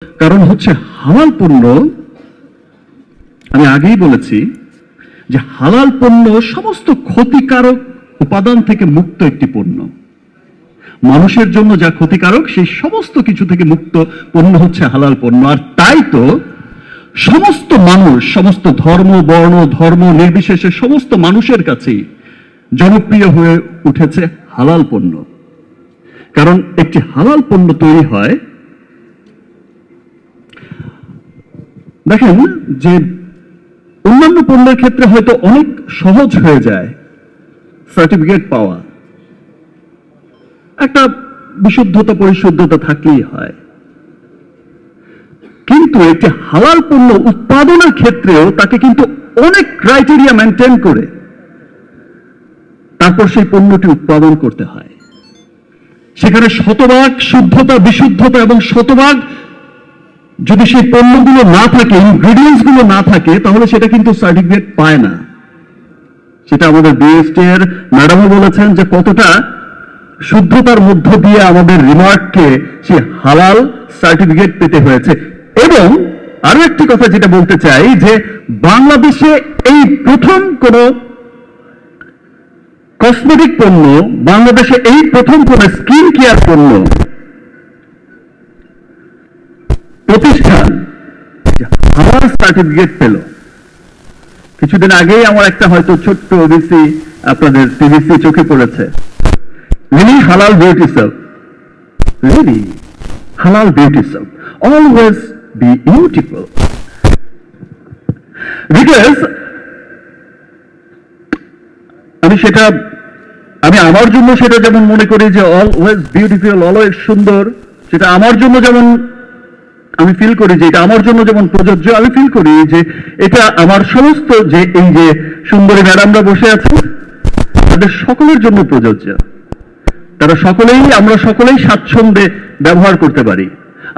কারণ হচ্ছে হালাল পণ্য, আমি আগেই বলেছি যে হালাল পণ্য সমস্ত ক্ষতিকারক উপাদান থেকে মুক্ত একটি পণ্য। মানুষের জন্য যা ক্ষতিকারক সেই সমস্ত কিছু থেকে মুক্ত পণ্য হচ্ছে হালাল পণ্য। আর তাই তো সমস্ত মানুষ, সমস্ত ধর্ম বর্ণ ধর্ম নির্বিশেষে সমস্ত মানুষের কাছেই জনপ্রিয় হয়ে উঠেছে হালাল পণ্য। কারণ একটি হালাল পণ্য তৈরি হয়, দেখেন যে অন্যান্য পণ্যের ক্ষেত্রে হয়তো অনেক সহজ হয়ে যায় সার্টিফিকেট পাওয়া, একটা বিশুদ্ধতা পরিশুদ্ধতা থাকলেই হয়, কিন্তু একটি হালাল পণ্য উৎপাদনের ক্ষেত্রেও তাকে কিন্তু অনেক ক্রাইটেরিয়া মেনটেন করে তারপর সেই পণ্যটি উৎপাদন করতে হয়। সেখানে শতভাগ শুদ্ধতা বিশুদ্ধতা এবং শতভাগ যদি সেই পণ্যগুলো না থাকে, ইনগ্রেডিয়েন্টস গুলো না থাকে, তাহলে সেটা কিন্তু সার্টিফিকেট পায় না। সেটা আমাদের বিএসটি এর ম্যাডামও বলেছেন যে কতটা শুদ্ধতার মধ্য দিয়ে আমাদের রিমার্ককে সে হালাল সার্টিফিকেট পেতে হয়েছে। এবং আরো একটি কথা যেটা বলতে চাই যে বাংলাদেশে এই প্রথম কোন কসমেটিক পণ্য, বাংলাদেশে এই প্রথম কোন স্কিন কেয়ার পণ্য প্রতিষ্ঠান হালাল সার্টিফিকেট পেল। কিছুদিন আগেই আমার একটা হয়তো ছোট্ট ওবিসি আপনাদের টিভিসি চোখে পড়েছে, লিলি হালাল বিউটি সোপ। লিলি হালাল beauty soap, always be beautiful. Because আমি আমার জন্য সেটা যেমন মনে করি যে অলওয়েজ বিউটিফুল, অলওয়েজ সুন্দর, সেটা আমার জন্য যেমন আমি ফিল করি যে এটা আমার জন্য যেমন প্রযোজ্য, আমি ফিল করি যে এটা আমার সমস্ত যে এই যে সুন্দরী ম্যাডামরা বসে আছে তাদের সকলের জন্য প্রযোজ্য। তারা সকলেই, আমরা সকলেই স্বাচ্ছন্দ্যে ব্যবহার করতে পারি।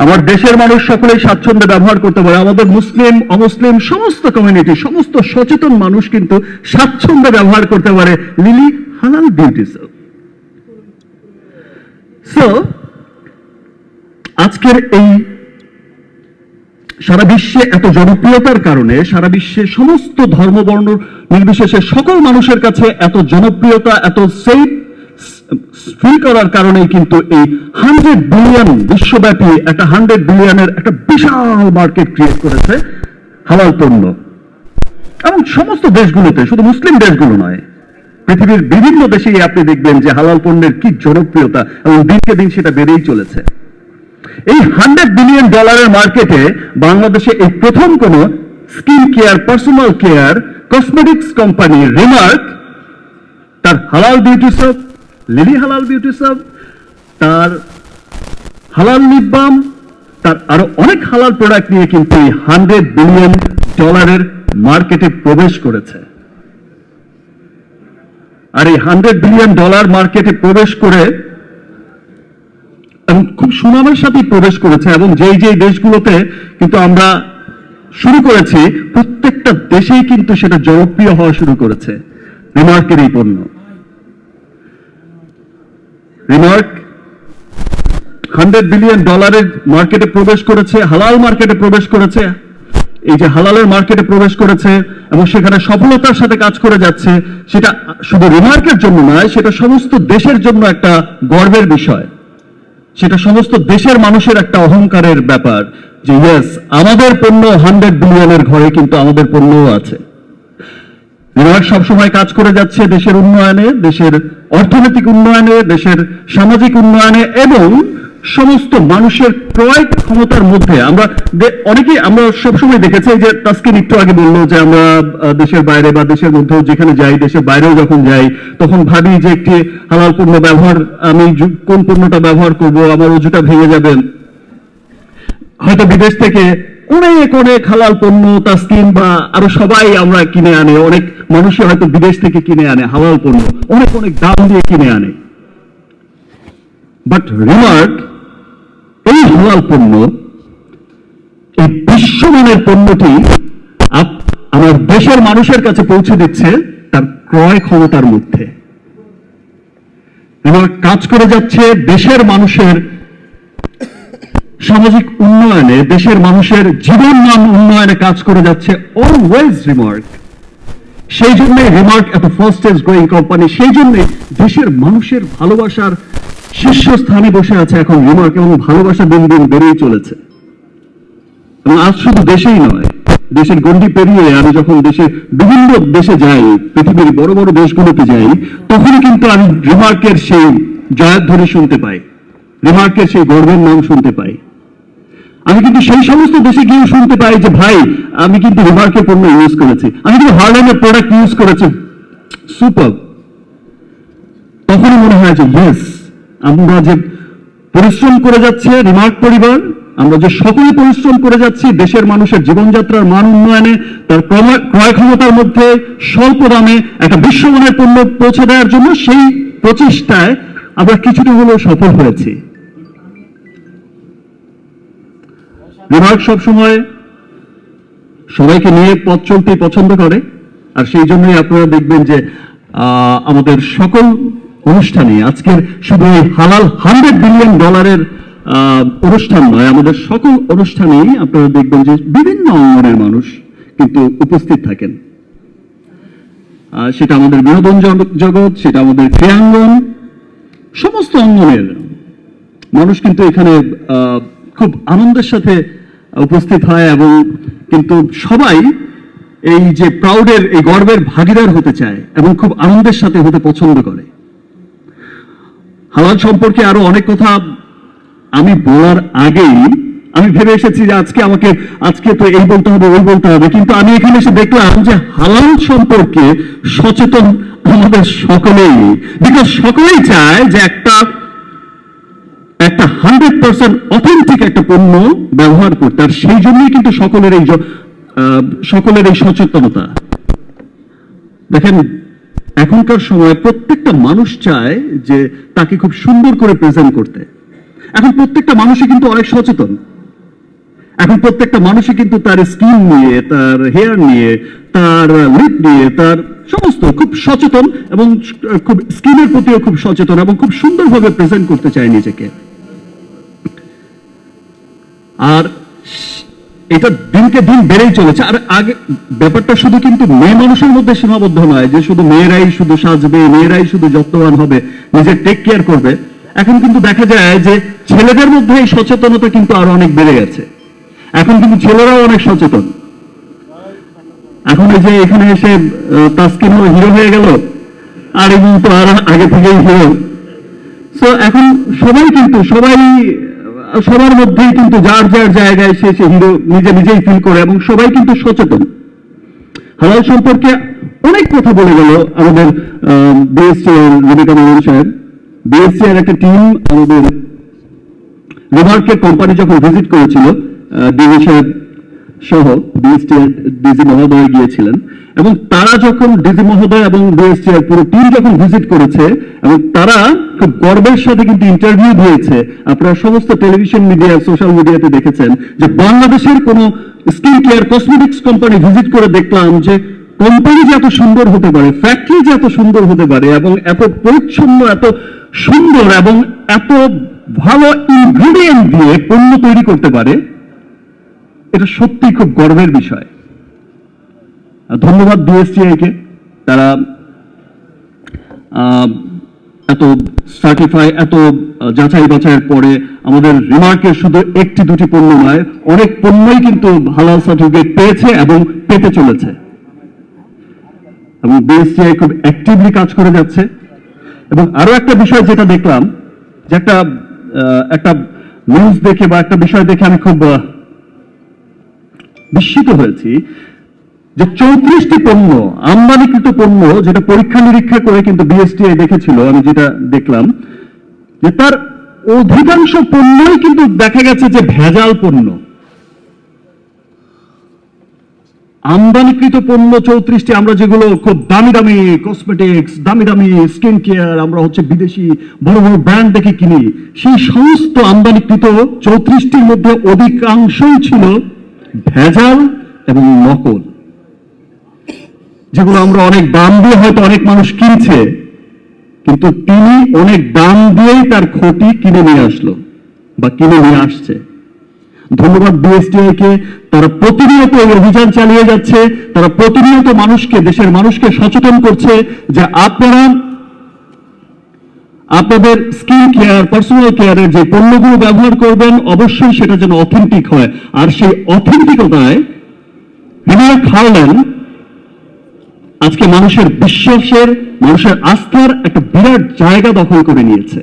আমার দেশের মানুষ সকলেই স্বাচ্ছন্দ্যে ব্যবহার করতে পারে। আমাদের মুসলিম অমুসলিম সমস্ত কমিউনিটি, সমস্ত সচেতন মানুষ কিন্তু স্বাচ্ছন্দ্যে ব্যবহার করতে পারে লিলি হালাল বিউটি সোপ। সো আজকের এই সারা বিশ্বে এত জনপ্রিয়তার কারণে, সারা বিশ্বে সমস্ত ধর্মবর্ণ নির্বিশেষে সকল মানুষের কাছে এত জনপ্রিয়তা, এত সেফ ফিল করার কারণেই কিন্তু এই 100 বিলিয়ন বিশ্বব্যাপী একটা 100 বিলিয়নের একটা বিশাল মার্কেট ক্রিয়েট করেছে হালাল পণ্য। এবং সমস্ত দেশগুলোতে, শুধু মুসলিম দেশগুলো নয়, পৃথিবীর বিভিন্ন দেশেই আপনি দেখবেন যে হালাল পণ্যের কি জনপ্রিয়তা, এবং দিনকে দিন সেটা বেড়েই চলেছে। এই $100 বিলিয়ন মার্কেটে বাংলাদেশে এই প্রথম কোন skin care, personal care, cosmetics company remark তার হালাল বিউটি সোপ, লিলি হালাল বিউটি সোপ, তার হালাল লিপ বাম, তার আরো অনেক হালাল প্রোডাক্ট নিয়ে কিন্তু এই $100 বিলিয়ন মার্কেটে প্রবেশ করেছে। আর এই $100 বিলিয়ন মার্কেটে প্রবেশ করে এবং খুব সুনামের সাথে প্রবেশ করেছে, এবং যেই যেই দেশগুলোতে কিন্তু আমরা শুরু করেছি প্রত্যেকটা দেশেই কিন্তু সেটা জনপ্রিয় হওয়া শুরু করেছে রিমার্কের এই পণ্য। রিমার্ক $100 বিলিয়ন মার্কেটে প্রবেশ করেছে, হালাল মার্কেটে প্রবেশ করেছে। এই যে হালালের মার্কেটে প্রবেশ করেছে এবং সেখানে সফলতার সাথে কাজ করে যাচ্ছে, সেটা শুধু রিমার্কের জন্য নয়, সেটা সমস্ত দেশের জন্য একটা গর্বের বিষয়। সেটা সমস্ত দেশের মানুষের একটা অহংকারের ব্যাপার যে ইয়েস, আমাদের পণ্য 100 বিলিয়নের ঘরে কিন্তু আমাদের পণ্যও আছে। রিমার্ক সবসময় কাজ করে যাচ্ছে দেশের উন্নয়নে, দেশের অর্থনৈতিক উন্নয়নে, দেশের সামাজিক উন্নয়নে এবং সমস্ত মানুষের ক্রয় ক্ষমতার মধ্যে। আমরা সবসময় দেখেছি যে তাসকিন একটু আগে বললো যে আমরা দেশের বাইরে বা দেশের মধ্যেও যেখানে যাই, দেশের বাইরেও যখন যাই, তখন ভাবি যে একটি হালাল পণ্য ব্যবহার, আমি কোন পণ্যটা ব্যবহার করব, আমার অজুটা ভেঙে যাবে। হয়তো বিদেশ থেকে অনেক অনেক হালাল পণ্য তাসকিন বা আরো সবাই আমরা কিনে আনে, অনেক মানুষই হয়তো বিদেশ থেকে কিনে আনে হালাল পণ্য, অনেক অনেক দাম দিয়ে কিনে আনে। বাট রিমার্ক এই হালাল পণ্য, এই বিশ্বমানের পণ্যটি আমার দেশের মানুষের কাছে পৌঁছে দিচ্ছে তার ক্রয় ক্ষমতার মধ্যে। রিমার্ক কাজ করে যাচ্ছে দেশের মানুষের সামাজিক উন্নয়নে, দেশের মানুষের জীবন মান উন্নয়নে কাজ করে যাচ্ছে অলওয়েজ রিমার্ক। সেই জন্য রিমার্ক এত ফাস্টেস্ট গ্রোয়িং কোম্পানি, সেই জন্য দেশের মানুষের ভালোবাসার শীর্ষস্থানে বসে আছে এখন রিমার্ক, এবং ভালোবাসা দিন দিন বেড়েই চলেছে। এবং আজ শুধু দেশেই নয়, দেশের গণ্ডি পেরিয়ে আমি যখন বিভিন্ন দেশে যাই, পৃথিবীর বড় বড় দেশগুলোতে যাই, তখনই কিন্তু আমি রিমার্কের সেই জয়ধ্বনি শুনতে পাই, রিমার্কের সেই গর্বের নাম শুনতে পাই। আমি কিন্তু সেই সমস্ত দেশে গিয়ে শুনতে পাই যে ভাই আমি কিন্তু রিমার্কের পণ্য ইউজ করেছি, আমি কিন্তু হার্লেমের প্রোডাক্ট ইউজ করেছি, সুপার। তখনই মনে হয় যে ইয়েস, আমরা যে পরিশ্রম করে যাচ্ছে রিমার্ক পরিবার, আমরা যে সকলে পরিশ্রম করে যাচ্ছি দেশের মানুষের জীবনযাত্রার মান উন্নয়নে, তার ক্রয় ক্ষমতার মধ্যে স্বল্প দামে একটা বিশ্বমানের পণ্য পৌঁছে দেওয়ার জন্য, সেই প্রচেষ্টায় আমরা কিছুটা হলেও সফল হয়েছি। রিমার্ক সবসময় সবাইকে নিয়ে পথ চলতে পছন্দ করে, আর সেই জন্যই আপনারা দেখবেন যে আমাদের সকল অনুষ্ঠানে, আজকের শুধু এই হালাল $100 বিলিয়ন অনুষ্ঠান নয়, আমাদের সকল অনুষ্ঠানেই আপনারা দেখবেন যে বিভিন্ন অঙ্গনের মানুষ কিন্তু উপস্থিত থাকেন। সেটা আমাদের বিনোদন জগৎ, সেটা আমাদের ক্রীড়াঙ্গন, সমস্ত অঙ্গনের মানুষ কিন্তু এখানে খুব আনন্দের সাথে উপস্থিত হয়, এবং কিন্তু সবাই এই যে প্রাউডের, এই গর্বের ভাগীদার হতে চায় এবং খুব আনন্দের সাথে হতে পছন্দ করে। হালাল সম্পর্কে আরো অনেক কথা আমি বলার আগেই আমি ভেবে এসেছি যে আজকে তো এই বলতে হবে, ওই বলতে হবে, কিন্তু আমি এখানে এসে দেখলাম যে হালাল সম্পর্কে সচেতন আমাদের সকলেই, বিকজ সকলেই চায় যে একটা 100% অথেন্টিক একটা পণ্য ব্যবহার করতে, আর সেই জন্যই কিন্তু সকলের এই সচেতনতা। দেখেন এখনকার সময় প্রত্যেকটা মানুষ চায় যে তাকে খুব সুন্দর করে প্রেজেন্ট করতে। এখন প্রত্যেকটা মানুষই কিন্তু অনেক সচেতন, এখন প্রত্যেকটা মানুষই কিন্তু তার স্কিন নিয়ে, তার হেয়ার নিয়ে, তার লিপ নিয়ে, তার সমস্ত খুব সচেতন, এবং খুব স্কিনের প্রতিও খুব সচেতন, এবং খুব সুন্দরভাবে প্রেজেন্ট করতে চায় নিজেকে। আর এটা দিনকে দিন বেড়েই চলেছে। আর আগে ব্যাপারটা শুধু কিন্তু মেয়ে মানুষের মধ্যে সীমাবদ্ধ নয় যে শুধু মেয়েরাই শুধু সাজবে, মেয়েরাই শুধু যত্নবান হবে, নিজের টেক কেয়ার করবে। এখন কিন্তু দেখা যায় যে ছেলেদের মধ্যে এই সচেতনতা কিন্তু আরো অনেক বেড়ে গেছে। এখন কিন্তু ছেলেরাও অনেক সচেতন। এখন এই যে এখানে এসে তাসকিন হিরো হয়ে গেল, আর এবং তো আর আগে থেকেই হিরো। তো এখন সবার মধ্যেই কিন্তু যার যার জায়গায় সে হিরো নিজেই ফিল করে, এবং সবাই কিন্তু সচেতন। হালাল সম্পর্কে অনেক কথা বলে গেল আমাদের বিএসসি রেবেকা মামুন সাহেব। বিএসসি এর একটা টিম আমাদের রিমার্কের কোম্পানি যখন ভিজিট করেছিল, ডিজি সাহেব সহ ডিজি মহোদয় গিয়েছিলেন, এবং তারা যখন ডিজি মহোদয় এবং বিএসসি এর পুরো টিম যখন ভিজিট করেছে, এবং তারা খুব গর্বের সাথে কিন্তু ইন্টারভিউ দিয়েছে। আপনারা সমস্ত টেলিভিশন মিডিয়া, সোশ্যাল মিডিয়াতে দেখেছেন যে বাংলাদেশের কোন skin care cosmetics company visit করে দেখলাম যে কোম্পানি যে এত সুন্দর হতে পারে, ফ্যাক্টরি যে এত সুন্দর হতে পারে, এবং এত পরিচ্ছন্ন, এত সুন্দর এবং এত ভালো ইনগ্রিডিয়েন্ট দিয়ে পণ্য তৈরি করতে পারে, এটা সত্যি খুব গর্বের বিষয়। ধন্যবাদ বিএসটিআই কে, তারা এত সার্টিফাই, এত যাচাই বাছাইয়ের পরে আমাদের রিমার্কের শুধু একটি দুটি পণ্য নয়, অনেক পণ্যই কিন্তু হালাল সার্টিফিকেট পেয়েছে এবং পেতে চলেছে। এবং বিএসটিআই খুব অ্যাক্টিভলি কাজ করে যাচ্ছে। এবং আরো একটা বিষয় যেটা দেখলাম, যে একটা নিউজ দেখে বা একটা বিষয় দেখে আমি খুব বিস্মিত হয়েছি, যে 34টি পণ্য, আমদানিকৃত পণ্য, যেটা পরীক্ষা নিরীক্ষা করে কিন্তু বিএসটিআই দেখেছিল, আমি যেটা দেখলাম যে তার অধিকাংশ পণ্যই কিন্তু দেখা গেছে যে ভেজাল পণ্য। আমদানিকৃত পণ্য 34টি, আমরা যেগুলো খুব দামি দামি কসমেটিক্স, দামি দামি স্কিন কেয়ার, আমরা হচ্ছে বিদেশি বড় বড় ব্র্যান্ড দেখে কিনি, সেই সমস্ত আমদানিকৃত 34টির মধ্যে অধিকাংশই ছিল ভেজাল এবং নকল, যেগুলো আমরা অনেক দাম দিয়ে হয়তো অনেক মানুষ কিনছে, কিন্তু তিনি অনেক দাম দিয়েই তার ক্ষতি কিনে নিয়ে আসলো বা কিনে নিয়ে আসছে। ধন্যবাদ বিএসটিআই কে। তারা প্রতিনিয়ত এই অভিযান চালিয়ে যাচ্ছে, তারা প্রতিনিয়ত মানুষকে, দেশের মানুষকে সচেতন করছে যে আপনারা আপনাদের স্কিন কেয়ার, পার্সোনাল কেয়ারের যে পণ্যগুলো ব্যবহার করবেন অবশ্যই সেটা যেন অথেন্টিক হয়। আর সেই অথেন্টিকতায় রিমার্ক হারল্যান্ড আজকে মানুষের বিশ্বাসের, মানুষের আস্থার একটা বিরাট জায়গা দখল করে নিয়েছে।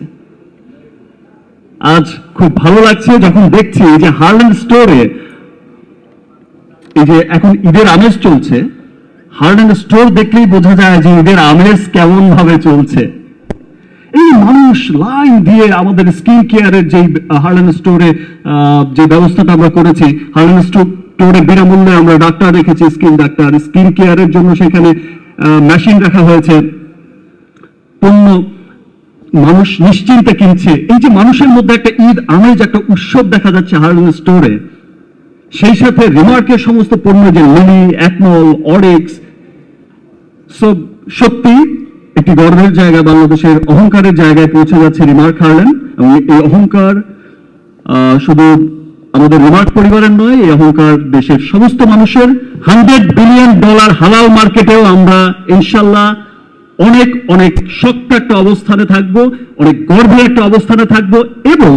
আজ খুব ভালো লাগছে যখন দেখছি যে হারল্যান্ড স্টোরে, এই যে এখন ঈদের আমেজ চলছে, হারল্যান্ড স্টোর দেখলেই বোঝা যায় যে ঈদের আমেজ কেমন ভাবে চলছে। এই মানুষ লাইন দিয়ে আমাদের স্কিন কেয়ারের যে হারল্যান্ড স্টোরে যে ব্যবস্থাটা আমরা করেছি, হারল্যান্ড স্টোরে বিনামূল্যে আমরা ডাক্তার রেখেছি, স্কিন ডাক্তার, স্কিন কেয়ারের জন্য সেখানে মেশিন রাখা হয়েছে, পণ্য মানুষ নিশ্চিন্তে কিনছে। এই যে মানুষের মধ্যে একটা ঈদ আমেজ, একটা উৎসব দেখা যাচ্ছে হারল্যান্ড স্টোরে, সেই সাথে রিমার্কের সমস্ত পণ্য যে মিনি, একমল, অরিক্স, সব সত্যি একটি গর্বের জায়গা, বাংলাদেশের অহংকারের জায়গায় পৌঁছে যাচ্ছে রিমার্ক হারল্যান্ড। এবং এই অহংকার শুধু আমাদের রিমার্ক পরিবারের নয়, এই অহংকার দেশের সমস্ত মানুষের। $100 বিলিয়ন হালাল মার্কেটেও আমরা ইনশাল্লাহ অনেক অনেক শক্ত একটা অবস্থানে থাকবো, অনেক গর্বের একটা অবস্থানে থাকবো। এবং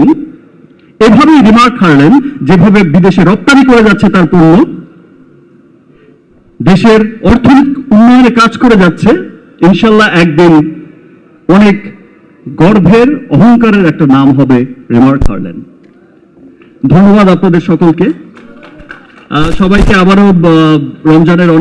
এভাবেই রিমার্ক হারল্যান্ড যেভাবে বিদেশে রপ্তানি করে যাচ্ছে তার পণ্য, দেশের অর্থনৈতিক উন্নয়নে কাজ করে যাচ্ছে, ইনশাল্লাহ একদিন অনেক গর্বের, অহংকারের একটা নাম হবে রিমার্ক হারল্যান্ড। ধন্যবাদ আপনাদের সকলকে, সবাইকে আবারও রমজানের অনেক